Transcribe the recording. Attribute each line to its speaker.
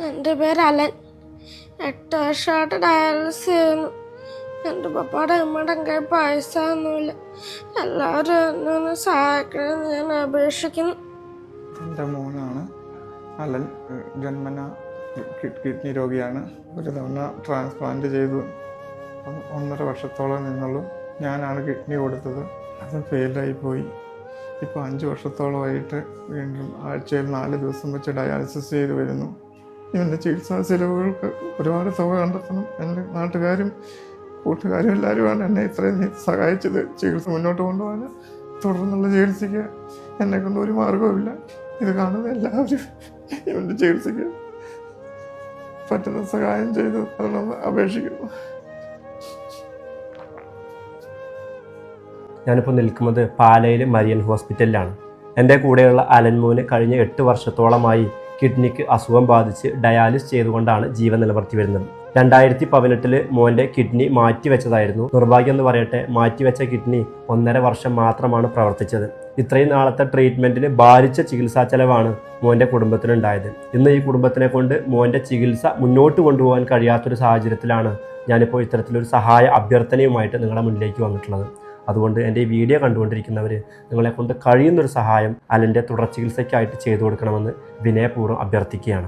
Speaker 1: എൻ്റെ പേര് അലൻ. 8 വർഷമായിട്ട് ഡയാലിസിസ് ചെയ്യുന്നു. എൻ്റെ പപ്പാടെ അമ്മയുടെ കയ്യിൽ പൈസ ഒന്നുമില്ല. എല്ലാവരും എന്നെ ഒന്ന് സഹായിക്കണമെന്ന് ഞാൻ അപേക്ഷിക്കുന്നു.
Speaker 2: എൻ്റെ മോനാണ് അലൻ. ജന്മന കിഡ്നി രോഗിയാണ്. ഒരു തവണ ട്രാൻസ്പ്ലാന്റ് ചെയ്തു. 1.5 വർഷത്തോളം നിന്നുള്ളൂ. ഞാനാണ് കിഡ്നി കൊടുത്തത്. അത് ഫെയിലായി പോയി. ഇപ്പോൾ 5 വർഷത്തോളമായിട്ട് വീണ്ടും ആഴ്ചയിൽ 4 ദിവസം വെച്ച് ഡയാലിസിസ് ചെയ്ത് വരുന്നു. ഇവൻ്റെ ചികിത്സാ ചിലവുകൾക്ക് ഒരുപാട് തുക കണ്ടെത്തണം. എൻ്റെ നാട്ടുകാരും കൂട്ടുകാരും എല്ലാവരുമാണ് എന്നെ ഇത്രയും സഹായിച്ചത് ചികിത്സ മുന്നോട്ട് കൊണ്ടുപോകാൻ. തുടർന്നുള്ള ചികിത്സയ്ക്ക് എന്നെക്കൊണ്ട് ഒരു മാർഗവുമില്ല. ഇത് കാണുന്ന എല്ലാവരും ഇവൻ്റെ ചികിത്സയ്ക്ക് പറ്റുന്ന സഹായം ചെയ്ത് തരണമെന്ന് അപേക്ഷിക്കുന്നു.
Speaker 3: ഞാനിപ്പോൾ നിൽക്കുന്നത് പാലയിൽ മരിയൻ ഹോസ്പിറ്റലിലാണ്. എൻ്റെ കൂടെയുള്ള അലൻമോന് കഴിഞ്ഞ 8 വർഷത്തോളമായി കിഡ്നിക്ക് അസുഖം ബാധിച്ച് ഡയാലിസ് ചെയ്തുകൊണ്ടാണ് ജീവൻ നിലനിർത്തി വരുന്നത്. 2018 മോൻ്റെ കിഡ്നി മാറ്റിവെച്ചതായിരുന്നു. നിർഭാഗ്യം എന്ന് പറയട്ടെ, മാറ്റിവെച്ച കിഡ്നി 1.5 വർഷം മാത്രമാണ് പ്രവർത്തിച്ചത്. ഇത്രയും നാളത്തെ ട്രീറ്റ്മെൻറ്റിന് ഭാരിച്ച ചികിത്സാ ചെലവാണ് മോൻ്റെ കുടുംബത്തിനുണ്ടായത്. ഇന്ന് ഈ കുടുംബത്തിനെ കൊണ്ട് മോൻ്റെ ചികിത്സ മുന്നോട്ട് കൊണ്ടുപോകാൻ കഴിയാത്തൊരു സാഹചര്യത്തിലാണ് ഞാനിപ്പോൾ ഇത്തരത്തിലൊരു സഹായ അഭ്യർത്ഥനയുമായിട്ട് നിങ്ങളുടെ മുന്നിലേക്ക് വന്നിട്ടുള്ളത്. അതുകൊണ്ട് എൻ്റെ ഈ വീഡിയോ കണ്ടുകൊണ്ടിരിക്കുന്നവർ നിങ്ങളെക്കൊണ്ട് കഴിയുന്നൊരു സഹായം അലൻ്റെ തുടർ ചികിത്സയ്ക്കായിട്ട് ചെയ്തു കൊടുക്കണമെന്ന് വിനയപൂർവ്വം അഭ്യർത്ഥിക്കുകയാണ്.